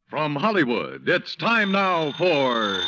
From Hollywood, it's time now for...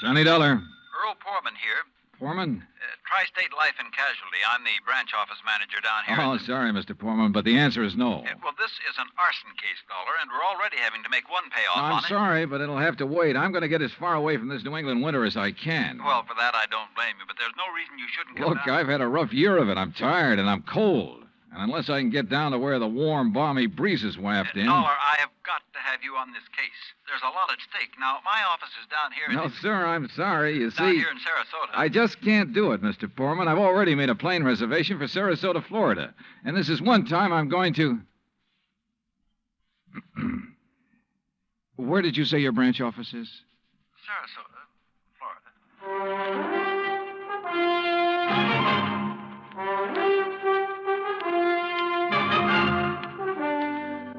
Johnny Dollar. Earl Poorman here. Poorman? Tri-State Life and Casualty. I'm the branch office manager down here. Oh, sorry, Mr. Poorman, but the answer is no. Well, this is an arson case, Dollar, and we're already having to make one payoff on I'm it. sorry, but it'll have to wait. I'm going to get as far away from this New England winter as I can. Well, for that, I don't blame you, but there's no reason you shouldn't come Look, down. I've had a rough year of it. I'm tired, and I'm cold. And unless I can get down to where the warm, balmy breezes waft in... Dollar, I have got to have you on this case. There's a lot at stake. Now, my office is down here... No, sir, I'm sorry. You down see... here in Sarasota. I just can't do it, Mr. Poorman. I've already made a plane reservation for Sarasota, Florida. And this is one time I'm going to... Where did you say your branch office is? Sarasota, Florida.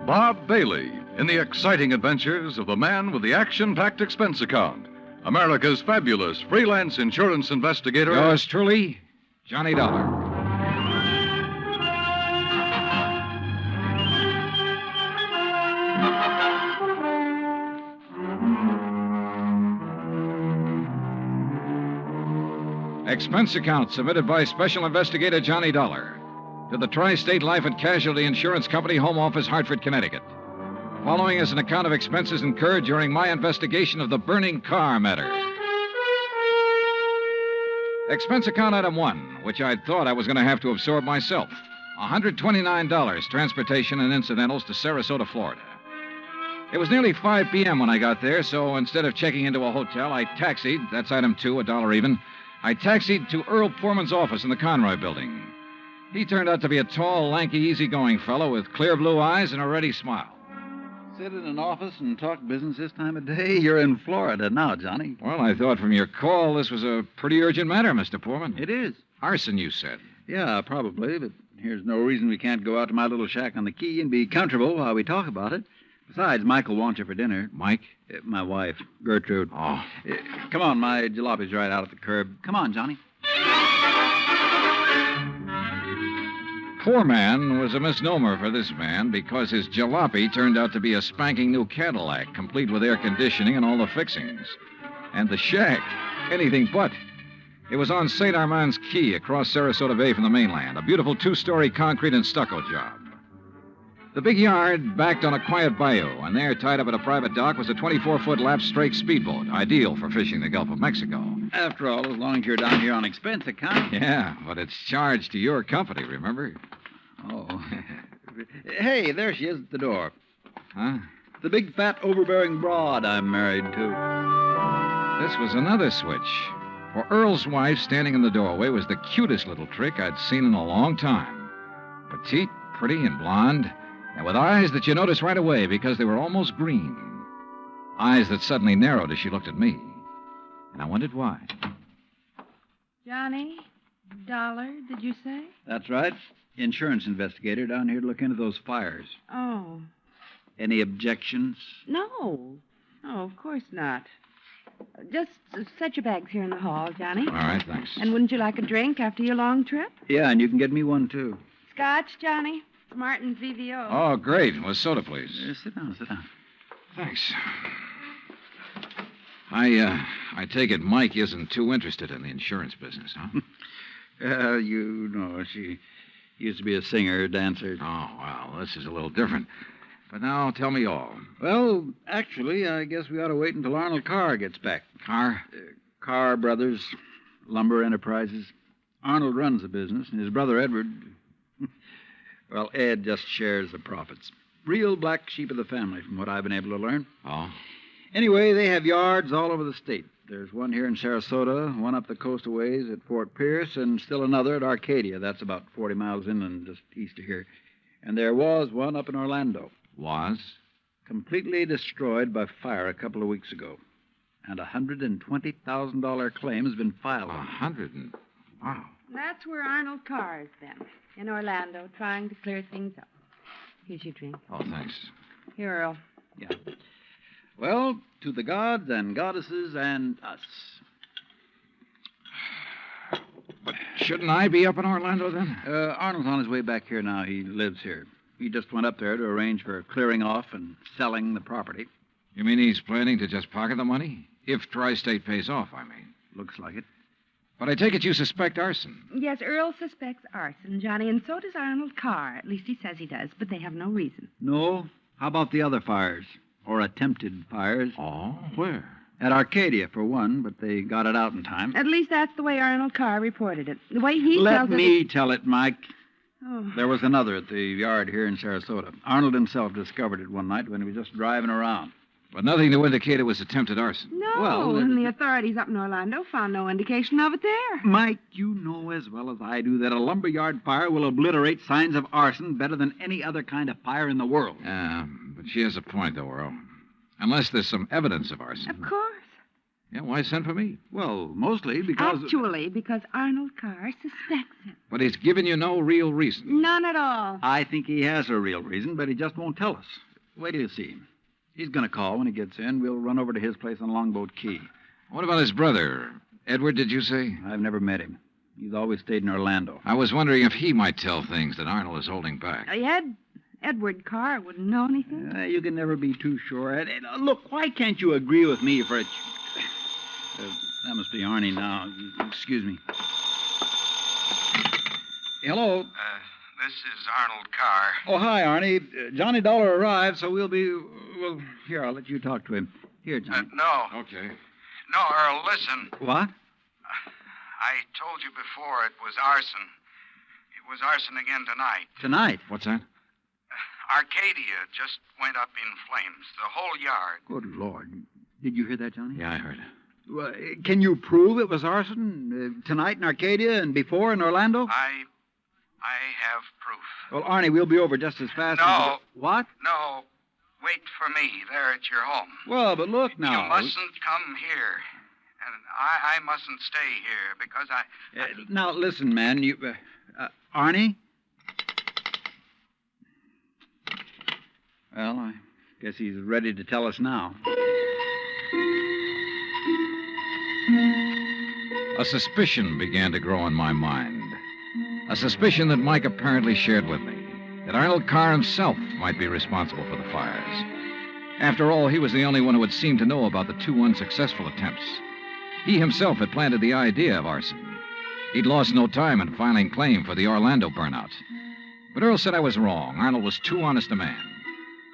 Bob Bailey in the exciting adventures of the man with the action-packed expense account. America's fabulous freelance insurance investigator. Yours truly, Johnny Dollar. Expense account submitted by Special Investigator Johnny Dollar to the Tri-State Life and Casualty Insurance Company, Home Office, Hartford, Connecticut. Following is an account of expenses incurred during my investigation of the burning Carr matter. Expense account item 1, which I'd thought I was going to have to absorb myself. $129, transportation and incidentals to Sarasota, Florida. It was nearly 5 p.m. when I got there, so instead of checking into a hotel, I taxied, that's item 2, $1 even. I taxied to Earl Poorman's office in the Conroy building. He turned out to be a tall, lanky, easygoing fellow with clear blue eyes and a ready smile. Sit in an office and talk business this time of day? You're in Florida now, Johnny. Well, I thought from your call this was a pretty urgent matter, Mr. Poorman. It is. Arson, you said. Yeah, probably, but here's no reason we can't go out to my little shack on the quay and be comfortable while we talk about it. Besides, Michael wants you for dinner. Mike? My wife, Gertrude. Oh. Come on, my jalopy's right out at the curb. Come on, Johnny. Poor man was a misnomer for this man because his jalopy turned out to be a spanking new Cadillac, complete with air conditioning and all the fixings. And the shack, anything but. It was on St. Armand's Key across Sarasota Bay from the mainland, a beautiful 2-story concrete and stucco job. The big yard backed on a quiet bayou, and there, tied up at a private dock, was a 24-foot lap-strake speedboat, ideal for fishing the Gulf of Mexico. After all, as long as you're down here on expense account. Yeah, but it's charged to your company, remember? Oh. Hey, there she is at the door. Huh? The big, fat, overbearing broad I'm married to. This was another switch. For Earl's wife, standing in the doorway, was the cutest little trick I'd seen in a long time. Petite, pretty, and blonde, and with eyes that you noticed right away because they were almost green. Eyes that suddenly narrowed as she looked at me. And I wondered why. Johnny Dollar, did you say? That's right. Insurance investigator down here to look into those fires. Oh. Any objections? No. No, of course not. Just set your bags here in the hall, Johnny. All right, thanks. And wouldn't you like a drink after your long trip? Yeah, and you can get me one, too. Scotch, Johnny? Martin's VVO. Oh, great. Well, soda, please. Sit down, sit down. Thanks. I take it Mike isn't too interested in the insurance business, huh? You know, she used to be a singer, dancer. Oh, well, this is a little different. But now, tell me all. Well, actually, I guess we ought to wait until Arnold Carr gets back. Carr? Carr Brothers, Lumber Enterprises. Arnold runs the business, and his brother Edward... Well, Ed just shares the profits. Real black sheep of the family, from what I've been able to learn. Oh? Anyway, they have yards all over the state. There's one here in Sarasota, one up the coast a ways at Fort Pierce, and still another at Arcadia. That's about 40 miles inland, just east of here. And there was one up in Orlando. Was? Completely destroyed by fire a couple of weeks ago. And a $120,000 claim has been filed. Wow. That's where Arnold Carr is then, in Orlando, trying to clear things up. Here's your drink. Oh, thanks. Here, Earl. Yeah. Well, to the gods and goddesses and us. But shouldn't I be up in Orlando then? Arnold's on his way back here now. He lives here. He just went up there to arrange for clearing off and selling the property. You mean he's planning to just pocket the money? If Tri-State pays off, I mean. Looks like it. But I take it you suspect arson. Yes, Earl suspects arson, Johnny, and so does Arnold Carr. At least he says he does, but they have no reason. No? How about the other fires? Or attempted fires? Oh, where? At Arcadia, for one, but they got it out in time. At least that's the way Arnold Carr reported it. The way he Let tells it... me tell it, Mike. Oh. There was another at the yard here in Sarasota. Arnold himself discovered it one night when he was just driving around. But nothing to indicate it was attempted arson. No, Well, and the authorities up in Orlando found no indication of it there. Mike, you know as well as I do that a lumberyard fire will obliterate signs of arson better than any other kind of fire in the world. Yeah, but she has a point, though, Earl. Unless there's some evidence of arson. Of course. Yeah, why send for me? Well, mostly because... Actually, because Arnold Carr suspects it. But he's given you no real reason. None at all. I think he has a real reason, but he just won't tell us. Wait till you see him. He's going to call when he gets in. We'll run over to his place on Longboat Key. What about his brother? Edward, did you say? I've never met him. He's always stayed in Orlando. I was wondering if he might tell things that Arnold is holding back. Edward Carr wouldn't know anything. You can never be too sure. Look, why can't you agree with me for a... that must be Arnie now. Excuse me. Hello. This is Arnold Carr. Oh, hi, Arnie. Johnny Dollar arrived, so we'll be... Well, here, I'll let you talk to him. Here, Johnny. No. Okay. No, Earl, listen. What? I told you before it was arson. It was arson again tonight. Tonight? What's that? Arcadia just went up in flames. The whole yard. Good Lord. Did you hear that, Johnny? Yeah, I heard. Well, can you prove it was arson tonight in Arcadia and before in Orlando? I have proof. Well, Arnie, we'll be over just as fast as... No. What? No. Wait for me there at your home. Well, but look now. You mustn't come here. And I mustn't stay here because I... Now, listen, man. You... Arnie? Well, I guess he's ready to tell us now. A suspicion began to grow in my mind. A suspicion that Mike apparently shared with me. That Arnold Carr himself might be responsible for the fires. After all, he was the only one who had seemed to know about the two unsuccessful attempts. He himself had planted the idea of arson. He'd lost no time in filing claim for the Orlando burnout. But Earl said I was wrong. Arnold was too honest a man.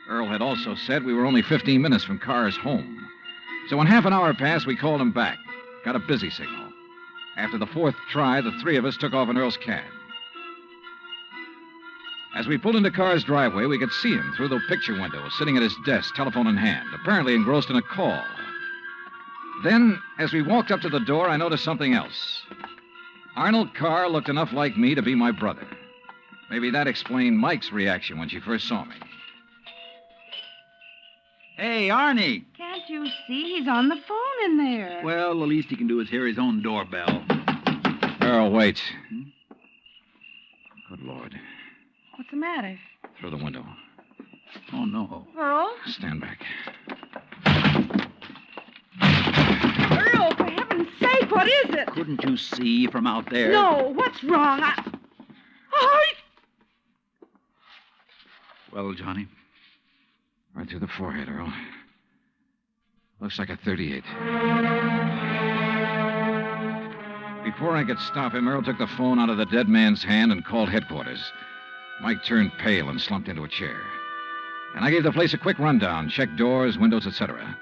Earl had also said we were only 15 minutes from Carr's home. So when half an hour passed, we called him back. Got a busy signal. After the fourth try, the three of us took off in Earl's cab. As we pulled into Carr's driveway, we could see him through the picture window, sitting at his desk, telephone in hand, apparently engrossed in a call. Then, as we walked up to the door, I noticed something else. Arnold Carr looked enough like me to be my brother. Maybe that explained Mike's reaction when she first saw me. Hey, Arnie. Can't you see he's on the phone in there? Well, the least he can do is hear his own doorbell. Earl, wait. Good Lord. What's the matter? Through the window. Oh, no. Earl? Stand back. Earl, for heaven's sake, what is it? Couldn't you see from out there? No, what's wrong? Oh, Well, Johnny? Right through the forehead, Earl. Looks like a .38. Before I could stop him, Earl took the phone out of the dead man's hand and called headquarters. Mike turned pale and slumped into a chair. And I gave the place a quick rundown, checked doors, windows, etc.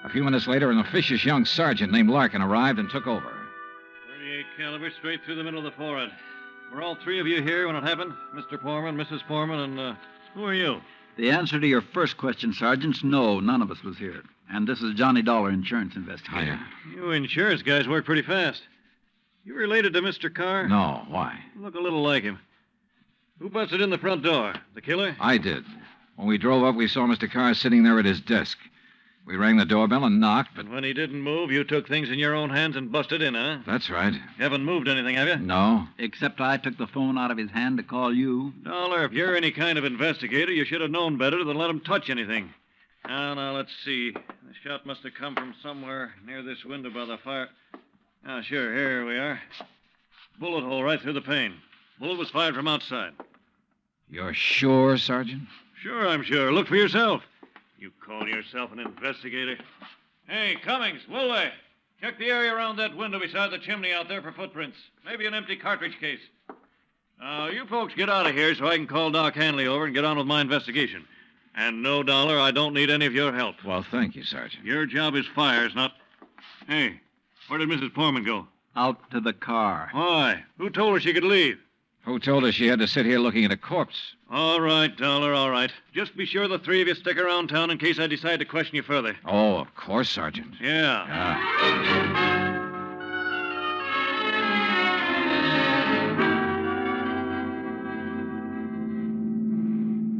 A few minutes later, an officious young sergeant named Larkin arrived and took over. 38 caliber straight through the middle of the forehead. Were all three of you here when it happened? Mr. Foreman, Mrs. Foreman, and who are you? The answer to your first question, Sergeant, no, none of us was here. And this is Johnny Dollar, insurance investigator. Hiya. You insurance guys work pretty fast. You related to Mr. Carr? No, why? Look a little like him. Who busted in the front door? The killer? I did. When we drove up, we saw Mr. Carr sitting there at his desk. We rang the doorbell and knocked, but... And when he didn't move, you took things in your own hands and busted in, huh? That's right. You haven't moved anything, have you? No. Except I took the phone out of his hand to call you. Dollar, if you're any kind of investigator, you should have known better than let him touch anything. Now, let's see. The shot must have come from somewhere near this window by the fire. Sure, here we are. Bullet hole right through the pane. Bullet was fired from outside. You're sure, Sergeant? Sure, I'm sure. Look for yourself. You call yourself an investigator? Hey, Cummings, Woolway, check the area around that window beside the chimney out there for footprints. Maybe an empty cartridge case. Now, you folks get out of here so I can call Doc Hanley over and get on with my investigation. And no, Dollar, I don't need any of your help. Well, thank you, Sergeant. Your job is fires, not... Hey, where did Mrs. Poorman go? Out to the car. Why? Who told her she could leave? Who told her she had to sit here looking at a corpse? All right, Dollar, all right. Just be sure the three of you stick around town in case I decide to question you further. Oh, of course, Sergeant. Yeah.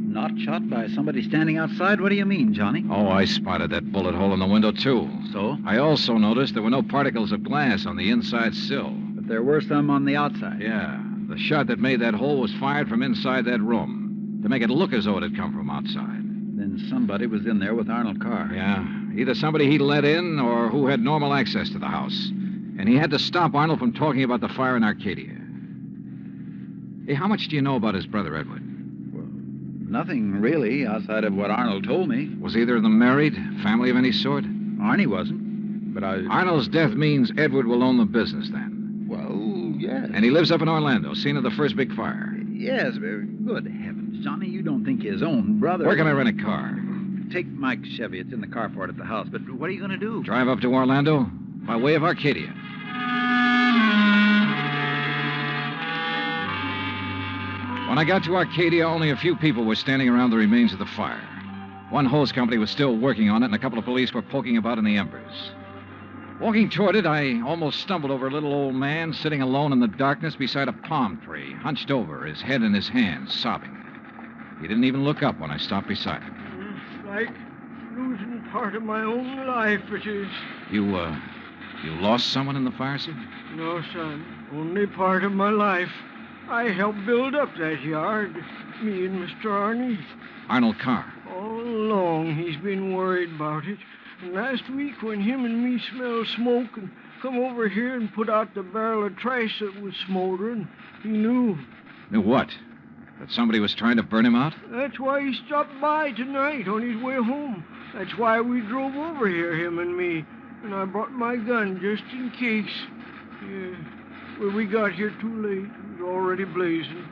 Not shot by somebody standing outside? What do you mean, Johnny? Oh, I spotted that bullet hole in the window, too. So? I also noticed there were no particles of glass on the inside sill. But there were some on the outside. Yeah. The shot that made that hole was fired from inside that room to make it look as though it had come from outside. Then somebody was in there with Arnold Carr. Yeah. Either somebody he let in or who had normal access to the house. And he had to stop Arnold from talking about the fire in Arcadia. Hey, how much do you know about his brother, Edward? Nothing, really, outside of what Arnold told me. Was either of them married? Family of any sort? Arnie wasn't. But Arnold's death means Edward will own the business then. Well, yes. And he lives up in Orlando, scene of the first big fire. Yes, very good heavens. Johnny, you don't think his own brother... Where can I rent a car? Take Mike's Chevy. It's in the carport at the house. But what are you going to do? Drive up to Orlando by way of Arcadia. When I got to Arcadia, only a few people were standing around the remains of the fire. One hose company was still working on it, and a couple of police were poking about in the embers. Walking toward it, I almost stumbled over a little old man sitting alone in the darkness beside a palm tree, hunched over, his head in his hands, sobbing. He didn't even look up when I stopped beside him. It's like losing part of my own life, it is. You lost someone in the fire, sir? No, son. Only part of my life. I helped build up that yard. Me and Mr. Arnie. Arnold Carr. All along, he's been worried about it. And last week, when him and me smelled smoke and come over here and put out the barrel of trash that was smoldering, he knew. Knew what? That somebody was trying to burn him out? That's why he stopped by tonight on his way home. That's why we drove over here, him and me. And I brought my gun just in case. Yeah. Well, we got here too late. It was already blazing.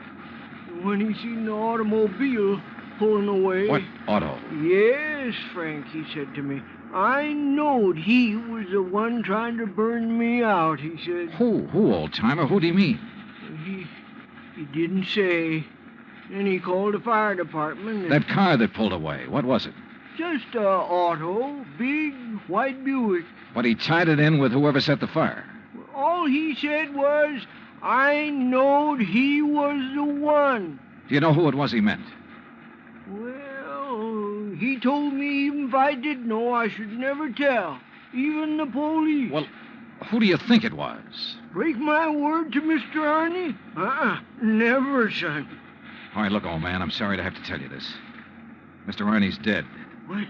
And when he seen the automobile pulling away... What auto? Yes, Frank, he said to me. I knowed he was the one trying to burn me out, he said. Who, old-timer? Who do you mean? He didn't say. Then he called the fire department. And That car that pulled away, what was it? just a auto, big white Buick. But he tied it in with whoever set the fire. All he said was, I knowed he was the one. Do you know who it was he meant? Well, he told me even if I did know, I should never tell. Even the police. Well, who do you think it was? Break my word to Mr. Arnie? Never, son. All right, look, old man, I'm sorry to have to tell you this. Mr. Arnie's dead. What?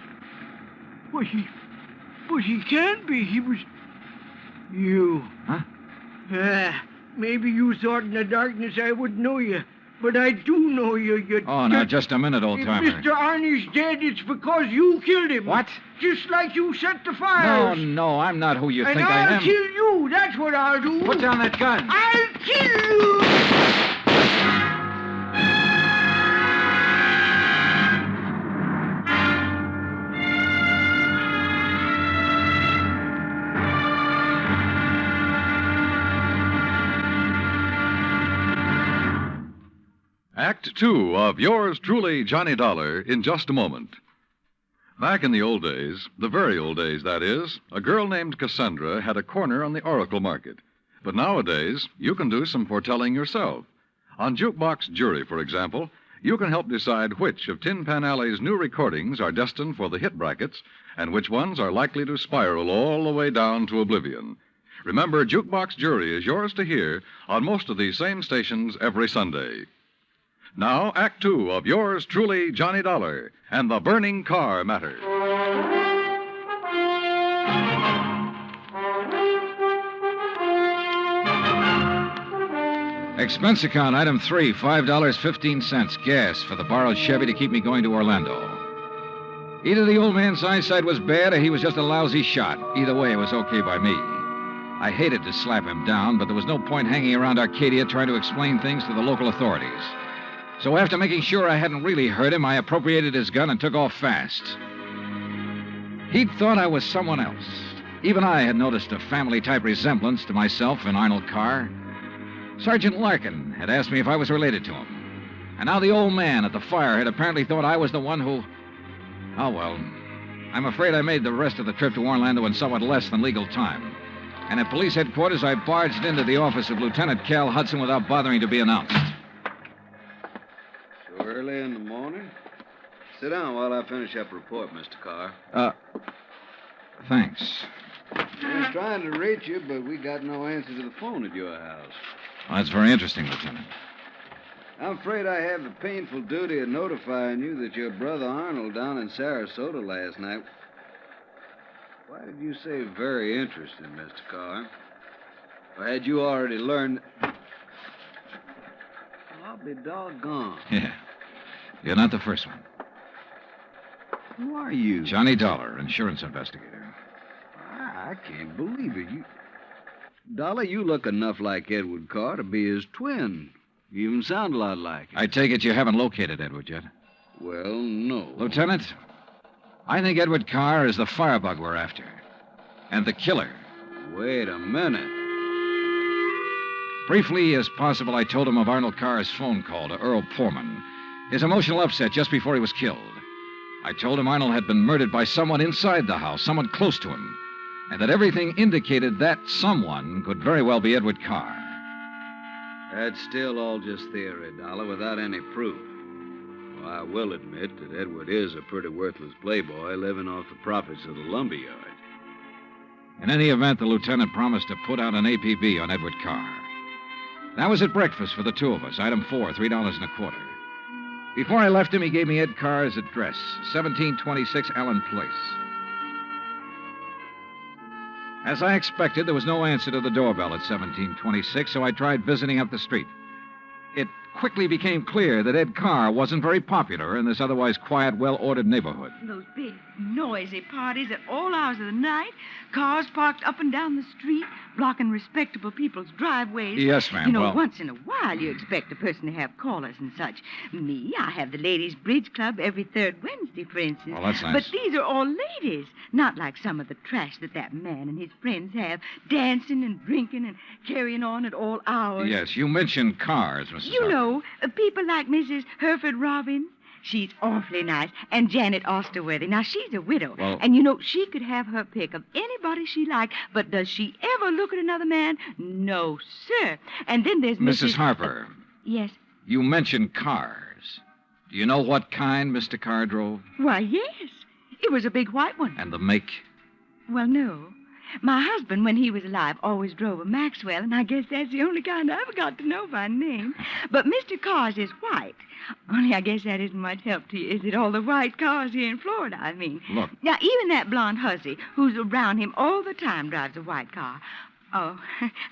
But he can't be. He was... You. Huh? Maybe you thought in the darkness I would know you. But I do know you. Oh, now, just a minute, If old-timer. Mr. Arnie's dead, it's because you killed him. What? Just like you set the No, fires. no, I'm not who you And think I I'll am. kill you. That's what I'll do. Put down that gun. I'll kill you. Act two of yours truly, Johnny Dollar, in just a moment. Back in the old days, the very old days, that is, a girl named Cassandra had a corner on the oracle market. But nowadays, you can do some foretelling yourself. On Jukebox Jury, for example, you can help decide which of Tin Pan Alley's new recordings are destined for the hit brackets and which ones are likely to spiral all the way down to oblivion. Remember, Jukebox Jury is yours to hear on most of these same stations every Sunday. Now, Act Two of yours truly, Johnny Dollar, and the burning car matter. Expense account, item 3, $5.15. Gas for the borrowed Chevy to keep me going to Orlando. Either the old man's eyesight was bad or he was just a lousy shot. Either way, it was okay by me. I hated to slap him down, but there was no point hanging around Arcadia trying to explain things to the local authorities. So after making sure I hadn't really hurt him, I appropriated his gun and took off fast. He'd thought I was someone else. Even I had noticed a family-type resemblance to myself and Arnold Carr. Sergeant Larkin had asked me if I was related to him. And now the old man at the fire had apparently thought I was the one who... Oh, well, I'm afraid I made the rest of the trip to Orlando in somewhat less than legal time. And at police headquarters, I barged into the office of Lieutenant Cal Hudson without bothering to be announced. So early in the morning? Sit down while I finish up a report, Mr. Carr. Thanks. I was trying to reach you, but we got no answer to the phone at your house. Well, that's very interesting, Lieutenant. I'm afraid I have the painful duty of notifying you that your brother Arnold down in Sarasota last night... Why did you say very interesting, Mr. Carr? Or had you already learned... Well, I'll be doggone. Yeah. You're not the first one. Who are you? Johnny Dollar, insurance investigator. I can't believe it. Dollar, you look enough like Edward Carr to be his twin. You even sound a lot like him. I take it you haven't located Edward yet? Well, no. Lieutenant, I think Edward Carr is the firebug we're after. And the killer. Wait a minute. Briefly as possible, I told him of Arnold Carr's phone call to Earl Poorman. His emotional upset just before he was killed. I told him Arnold had been murdered by someone inside the house, someone close to him. And that everything indicated that someone could very well be Edward Carr. That's still all just theory, Dollar, without any proof. Well, I will admit that Edward is a pretty worthless playboy living off the profits of the lumberyard. In any event, the lieutenant promised to put out an APB on Edward Carr. That was at breakfast for the two of us. Item 4, $3.25. Before I left him, he gave me Ed Carr's address, 1726 Allen Place. As I expected, there was no answer to the doorbell at 1726, so I tried visiting up the street. It quickly became clear that Ed Carr wasn't very popular in this otherwise quiet, well-ordered neighborhood. Those big, noisy parties at all hours of the night, cars parked up and down the street, blocking respectable people's driveways. Yes, ma'am. You know, well... once in a while you expect a person to have callers and such. Me, I have the ladies' bridge club every third Wednesday, for instance. Well, that's nice. But these are all ladies, not like some of the trash that man and his friends have, dancing and drinking and carrying on at all hours. Yes, you mentioned cars, Mrs. You Harper. know, people like Mrs. Hereford Robbins. She's awfully nice. And Janet Osterworthy. Now, she's a widow. Well... And, you know, she could have her pick of anybody she liked. But does she ever look at another man? No, sir. And then there's Mrs. Harper. Yes? You mentioned cars. Do you know what kind Mr. Carr drove? Why, yes. It was a big white one. And the make? Well, no. My husband, when he was alive, always drove a Maxwell, and I guess that's the only kind I ever got to know by name. But Mr. Carr's is white. Only I guess that isn't much help to you, is it? All the white cars here in Florida, I mean. Look. Now, even that blonde hussy who's around him all the time drives a white car. Oh,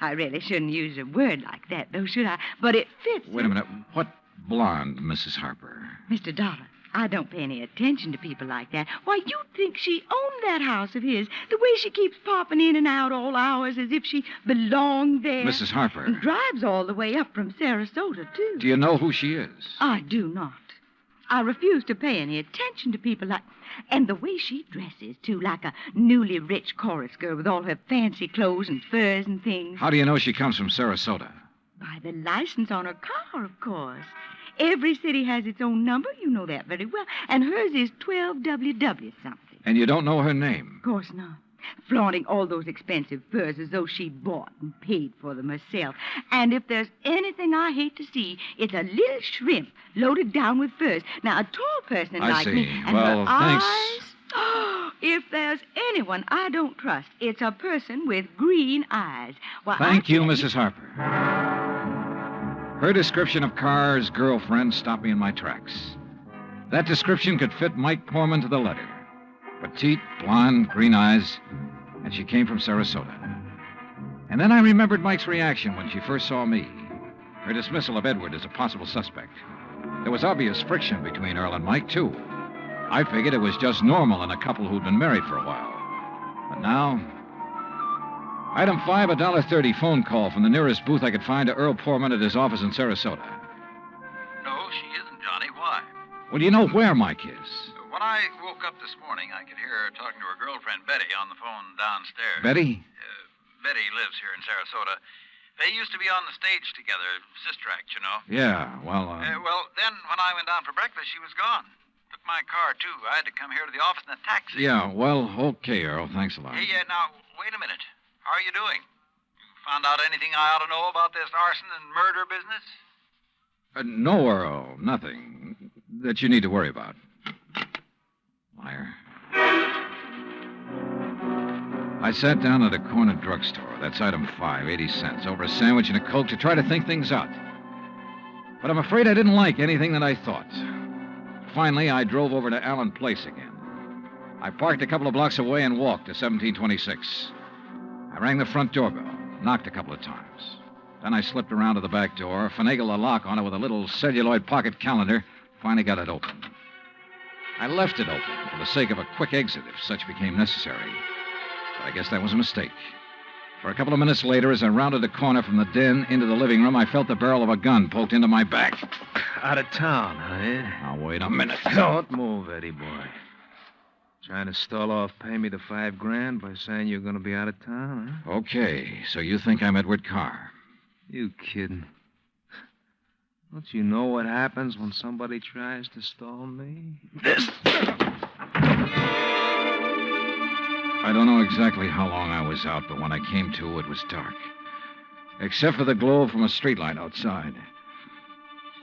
I really shouldn't use a word like that, though, should I? But it fits. Wait a minute. What blonde, Mrs. Harper? Mr. Dollar, I don't pay any attention to people like that. Why, you'd think she owned that house of his, the way she keeps popping in and out all hours as if she belonged there. Mrs. Harper. And drives all the way up from Sarasota, too. Do you know who she is? I do not. I refuse to pay any attention to people like... And the way she dresses, too, like a newly rich chorus girl with all her fancy clothes and furs and things. How do you know she comes from Sarasota? By the license on her car, of course. Every city has its own number. You know that very well. And hers is 12WW something. And you don't know her name? Of course not. Flaunting all those expensive furs as though she bought and paid for them herself. And if there's anything I hate to see, it's a little shrimp loaded down with furs. Now, a tall person like me... And well, her thanks. Eyes, if there's anyone I don't trust, it's a person with green eyes. Why, Thank you, Mrs. Harper. Her description of Carr's girlfriend stopped me in my tracks. That description could fit Mike Poorman to the letter. Petite, blonde, green eyes, and she came from Sarasota. And then I remembered Mike's reaction when she first saw me. Her dismissal of Edward as a possible suspect. There was obvious friction between Earl and Mike, too. I figured it was just normal in a couple who'd been married for a while. But now... Item 5, a $1.30 phone call from the nearest booth I could find to Earl Poorman at his office in Sarasota. No, she isn't, Johnny. Why? Well, do you know where Mike is? When I woke up this morning, I could hear her talking to her girlfriend, Betty, on the phone downstairs. Betty? Betty lives here in Sarasota. They used to be on the stage together, Sister Act, you know. Yeah, well, Well, then when I went down for breakfast, she was gone. Took my car, too. I had to come here to the office in a taxi. Yeah, well, okay, Earl. Thanks a lot. Hey, now, wait a minute. How are you doing? You found out anything I ought to know about this arson and murder business? No, Earl. Nothing that you need to worry about. Liar. I sat down at a corner drugstore. That's item 5, 80 cents, over a sandwich and a Coke to try to think things out. But I'm afraid I didn't like anything that I thought. Finally, I drove over to Allen Place again. I parked a couple of blocks away and walked to 1726. I rang the front doorbell, knocked a couple of times. Then I slipped around to the back door, finagled a lock on it with a little celluloid pocket calendar, finally got it open. I left it open for the sake of a quick exit if such became necessary. But I guess that was a mistake. For a couple of minutes later, as I rounded the corner from the den into the living room, I felt the barrel of a gun poked into my back. Out of town, huh, Ed? Now, wait a minute. Don't move, Eddie boy. Trying to stall off pay me the $5,000 by saying you're going to be out of town, huh? Okay, so you think I'm Edward Carr. You kidding? Don't you know what happens when somebody tries to stall me? This. I don't know exactly how long I was out, but when I came to, it was dark. Except for the glow from a streetlight outside.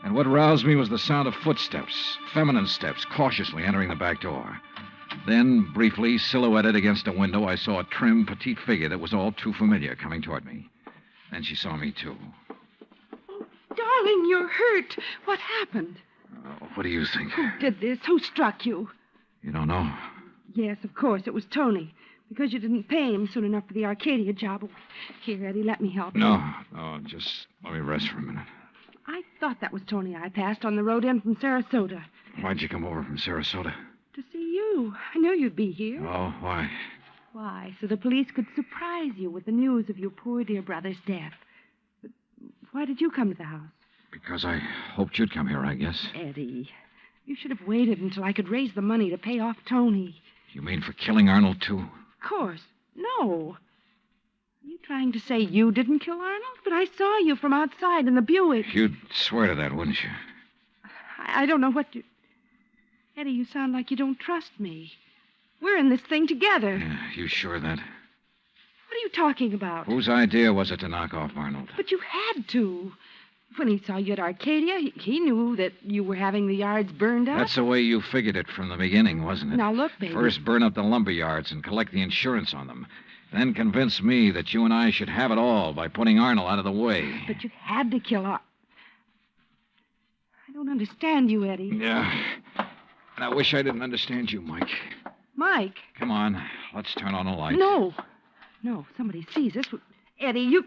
And what roused me was the sound of footsteps, feminine steps, cautiously entering the back door. Then, briefly, silhouetted against a window, I saw a trim, petite figure that was all too familiar coming toward me. Then she saw me, too. Oh, darling, you're hurt. What happened? What do you think? Who did this? Who struck you? You don't know? Yes, of course, it was Tony. Because you didn't pay him soon enough for the Arcadia job. Here, Eddie, let me help you. No, just let me rest for a minute. I thought that was Tony I passed on the road in from Sarasota. Why'd you come over from Sarasota? To see you. I knew you'd be here. Oh, why? Why, so the police could surprise you with the news of your poor dear brother's death. But why did you come to the house? Because I hoped you'd come here, I guess. Eddie, you should have waited until I could raise the money to pay off Tony. You mean for killing Arnold, too? Of course. No. Are you trying to say you didn't kill Arnold? But I saw you from outside in the Buick. You'd swear to that, wouldn't you? I don't know what you... Eddie, you sound like you don't trust me. We're in this thing together. Yeah, you sure of that? What are you talking about? Whose idea was it to knock off Arnold? But you had to. When he saw you at Arcadia, he knew that you were having the yards burned up. That's the way you figured it from the beginning, wasn't it? Now, look, baby. First burn up the lumber yards and collect the insurance on them. Then convince me that you and I should have it all by putting Arnold out of the way. But you had to kill Arnold. I don't understand you, Eddie. Yeah. And I wish I didn't understand you, Mike. Mike? Come on. Let's turn on a light. No. No, if somebody sees us. Eddie, you...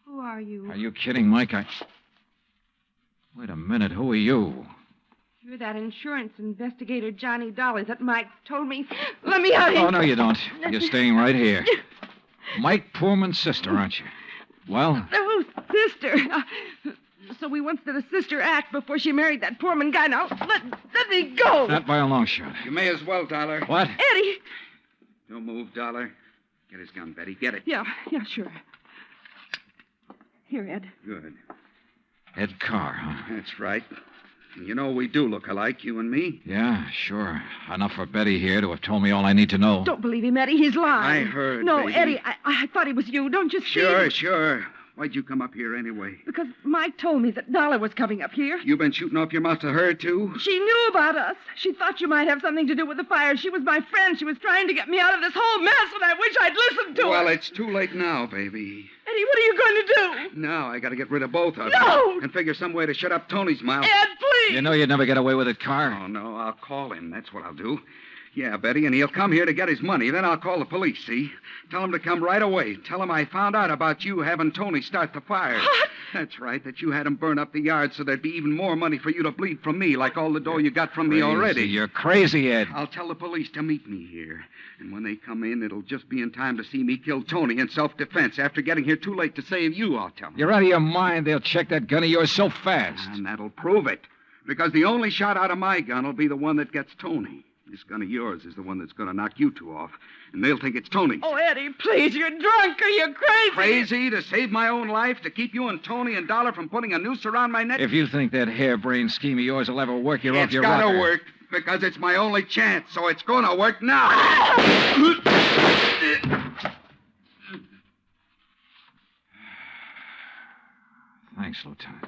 Who are you? Are you kidding, Mike? Wait a minute. Who are you? You're that insurance investigator, Johnny Dollar, that Mike told me. Let me out here. Oh, no, you don't. You're staying right here. Mike Poorman's sister, aren't you? Well? Oh, sister. So we once did a sister act before she married that Poorman guy. Now, let me go. Not by a long shot. You may as well, Dollar. What? Eddie. Don't move, Dollar. Get his gun, Betty. Get it. Yeah, sure. Here, Ed. Good. Ed Carr, huh? That's right. And you know we do look alike, you and me. Yeah, sure. Enough for Betty here to have told me all I need to know. Don't believe him, Eddie. He's lying. I heard, No, baby. Eddie, I thought it was you. Don't you see? Sure. Why'd you come up here anyway? Because Mike told me that Dollar was coming up here. You been shooting off your mouth to her, too? She knew about us. She thought you might have something to do with the fire. She was my friend. She was trying to get me out of this whole mess, and I wish I'd listened to her. Well, it's too late now, baby. Eddie, what are you going to do? Now I gotta get rid of both of No! them. And figure some way to shut up Tony's mouth. Ed, please! You know you'd never get away with it, Carr. Oh, no, I'll call him. That's what I'll do. Yeah, Betty, and he'll come here to get his money. Then I'll call the police, see? Tell him to come right away. Tell him I found out about you having Tony start the fire. What? That's right, that you had him burn up the yard so there'd be even more money for you to bleed from me, like all the dough you got from me already. You're crazy, Ed. I'll tell the police to meet me here. And when they come in, it'll just be in time to see me kill Tony in self-defense. After getting here too late to save you, I'll tell them. You're out of your mind. They'll check that gun of yours so fast. And that'll prove it. Because the only shot out of my gun will be the one that gets Tony. This gun of yours is the one that's going to knock you two off. And they'll think it's Tony's. Oh, Eddie, please, you're drunk or you're crazy. Crazy to save my own life, to keep you and Tony and Dollar from putting a noose around my neck? If you think that harebrained scheme of yours will ever work, you're off your rocker. It's got to work, because it's my only chance, so it's going to work now. Thanks, Lieutenant.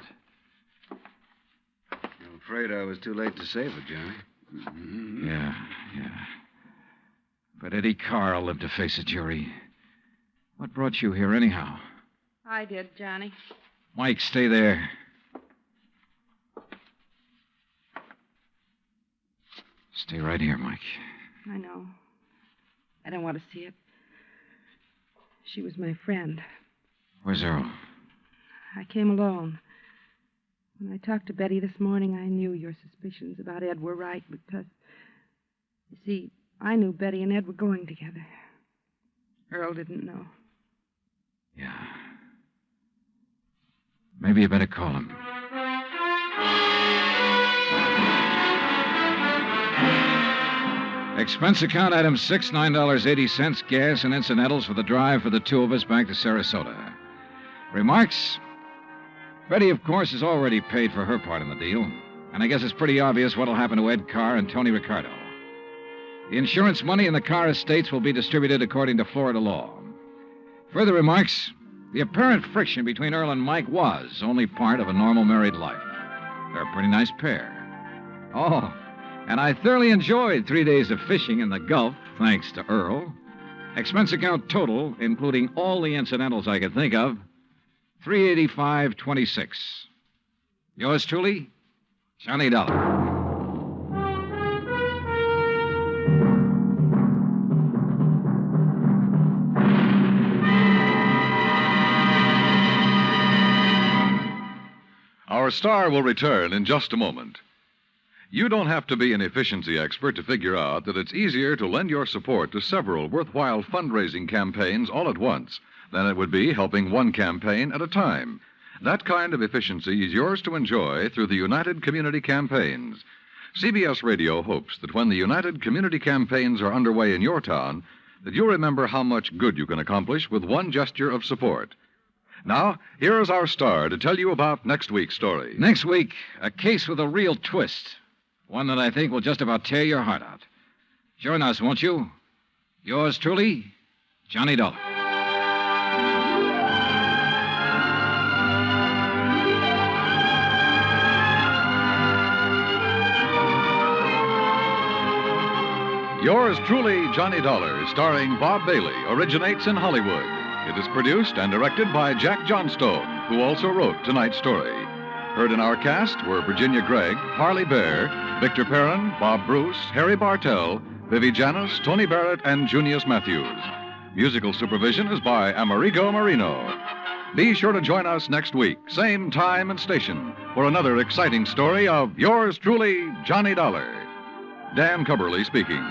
I'm afraid I was too late to save her, Johnny. Mm-hmm. Yeah. But Eddie Carr will live to face a jury. What brought you here, anyhow? I did, Johnny. Mike, stay there. Stay right here, Mike. I know. I don't want to see it. She was my friend. Where's Earl? I came alone. When I talked to Betty this morning, I knew your suspicions about Ed were right because, you see, I knew Betty and Ed were going together. Earl didn't know. Yeah. Maybe you better call him. Expense account item 6, $9.80, gas and incidentals for the drive for the two of us back to Sarasota. Remarks? Betty, of course, has already paid for her part in the deal, and I guess it's pretty obvious what'll happen to Ed Carr and Tony Ricardo. The insurance money in the Carr estates will be distributed according to Florida law. Further remarks, the apparent friction between Earl and Mike was only part of a normal married life. They're a pretty nice pair. Oh, and I thoroughly enjoyed 3 days of fishing in the Gulf, thanks to Earl. Expense account total, including all the incidentals I could think of, $385.26. Yours truly, Johnny Dollar. Our star will return in just a moment. You don't have to be an efficiency expert to figure out that it's easier to lend your support to several worthwhile fundraising campaigns all at once than it would be helping one campaign at a time. That kind of efficiency is yours to enjoy through the United Community Campaigns. CBS Radio hopes that when the United Community Campaigns are underway in your town, that you'll remember how much good you can accomplish with one gesture of support. Now, here is our star to tell you about next week's story. Next week, a case with a real twist. One that I think will just about tear your heart out. Join us, won't you? Yours truly, Johnny Dollar. Yours truly, Johnny Dollar, starring Bob Bailey, originates in Hollywood. It is produced and directed by Jack Johnstone, who also wrote tonight's story. Heard in our cast were Virginia Gregg, Harley Bear, Victor Perrin, Bob Bruce, Harry Bartell, Vivi Janis, Tony Barrett, and Junius Matthews. Musical supervision is by Amerigo Marino. Be sure to join us next week, same time and station, for another exciting story of yours truly, Johnny Dollar. Dan Cubberly speaking.